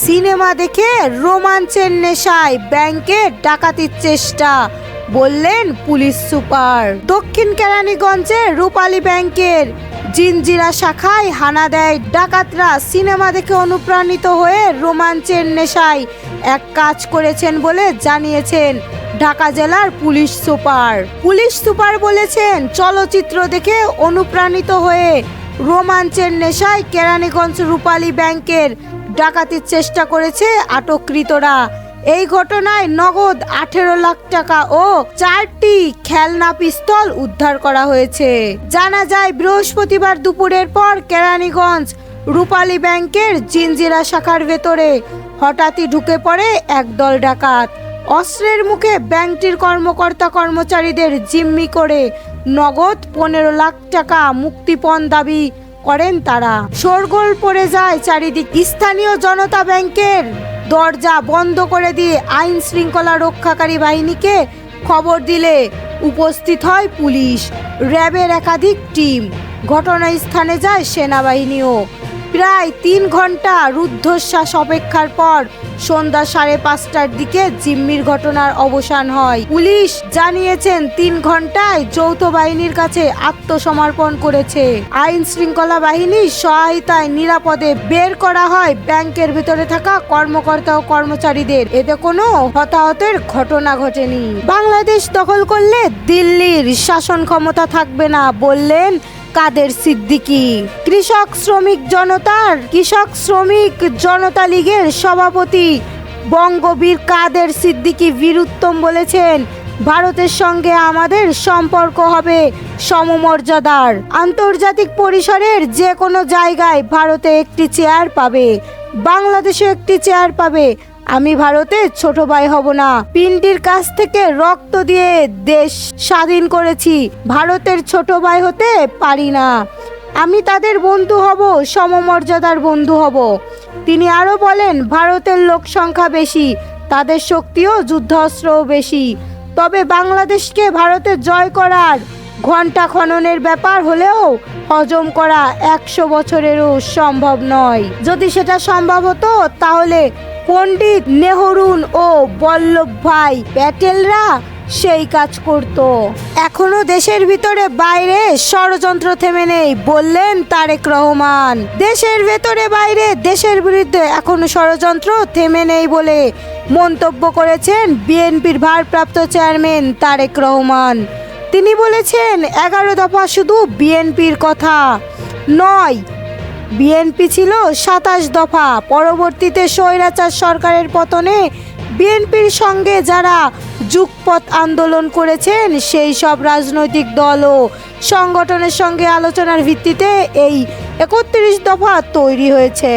Cinema দেখে রোমাঞ্চের নেশায় ব্যাংকে ডাকাতির চেষ্টা, বললেন পুলিশ সুপার। দক্ষিণ কেরানীগঞ্জের রূপালী ব্যাংকের জিঞ্জিরা শাখায় হানা দেয় ডাকাতরা। সিনেমা দেখে অনুপ্রাণিত হয়ে রোমাঞ্চের নেশায় এক কাজ করেছেন বলে জানিয়েছেন ঢাকা জেলার পুলিশ সুপার। পুলিশ সুপার বলেছেন, চলচ্চিত্র দেখে অনুপ্রাণিত হয়ে রোমাঞ্চের নেশায় কেরানীগঞ্জ রূপালী ব্যাংকের ডাকাতির চেষ্টা করেছে আটককৃতরা। এই ঘটনায় নগদ 18 লাখ টাকা ও 4টি খেলনা পিস্তল উদ্ধার করা হয়েছে। জানা যায়, বৃহস্পতিবার দুপুরের পর কেরানীগঞ্জ রূপালী ব্যাংকের জিঞ্জিরা শাখার ভেতরে হঠাৎই ঢুকে পড়ে একদল ডাকাত। অস্ত্রের মুখে ব্যাংকটির কর্মকর্তা কর্মচারীদের জিম্মি করে নগদ 15 লাখ টাকা মুক্তিপণ দাবি করেন তারা। শোরগোল পড়ে যায় চারিদিক। স্থানীয় জনতা ব্যাংকের দরজা বন্ধ করে দিয়ে আইন শৃঙ্খলা রক্ষাকারী বাহিনীকে খবর দিলে উপস্থিত হয় পুলিশ, র্যাবের একাধিক টিম। ঘটনাস্থানে যায় সেনাবাহিনীও। প্রায় 3 ঘন্টা রুদ্ধশ্বাস অপেক্ষার পর সন্ধ্যা 5:30টার দিকে জিম্মির ঘটনার অবসান হয়। পুলিশ জানিয়েছেন, 3 ঘন্টায় যৌথ বাহিনীর কাছে আত্মসমর্পণ করেছে। আইন শৃঙ্খলা বাহিনীর সহায়তায় নিরাপদে বের করা হয় ব্যাংকের ভিতরে থাকা কর্মকর্তা ও কর্মচারীদের। এতে কোনো হতাহতের ঘটনা ঘটেনি। বাংলাদেশ দখল করলে দিল্লির শাসন ক্ষমতা থাকবে না, বললেন কাদের সিদ্দিকী। কৃষক শ্রমিক জনতা লীগের সভাপতি বঙ্গবীর কাদের সিদ্দিকী বীরুত্তম বলেছেন, ভারতের সঙ্গে আমাদের সম্পর্ক হবে সমমর্যাদার। আন্তর্জাতিক পরিসরের যে কোনো জায়গায় ভারতে একটি চেয়ার পাবে, বাংলাদেশে একটি চেয়ার পাবে। আমি ভারতের ছোট ভাই হব না। পিন্ডির কাছ থেকে রক্ত দিয়ে দেশ স্বাধীন করেছি, ভারতের ছোট ভাই হতে পারি না। আমি তাদের বন্ধু হব, সমমর্যাদার বন্ধু হব। তিনি আরো বলেন, ভারতের লোক সংখ্যা বেশি, তাদের শক্তিও যুদ্ধাস্ত্রও বেশি। তবে বাংলাদেশকে ভারতের জয় করার ঘণ্টা খননের ব্যাপার হলেও হজম করা 100 বছরেরও সম্ভব নয়। যদি সেটা সম্ভব হতো তাহলে পণ্ডিত নেহরু ও বল্লভভাই প্যাটেলরা সেই কাজ করত। এখনো দেশের ভিতরে বাইরে ষড়যন্ত্র থেমে নেই, বললেন তারেক রহমান। দেশের ভেতরে বাইরে দেশের বিরুদ্ধে এখনো ষড়যন্ত্র থেমে নেই বলে মন্তব্য করেছেন বিএনপির ভারপ্রাপ্ত চেয়ারম্যান তারেক রহমান। তিনি বলেছেন, 11 দফা শুধু বিএনপির কথা নয়, বিএনপি ছিল 27 দফা। পরবর্তীতে স্বৈরাচার সরকারের পতনে বিএনপির সঙ্গে যারা যুগপৎ আন্দোলন করেছেন সেই সব রাজনৈতিক দল ও সংগঠনের সঙ্গে আলোচনার ভিত্তিতে এই 31 দফা তৈরি হয়েছে।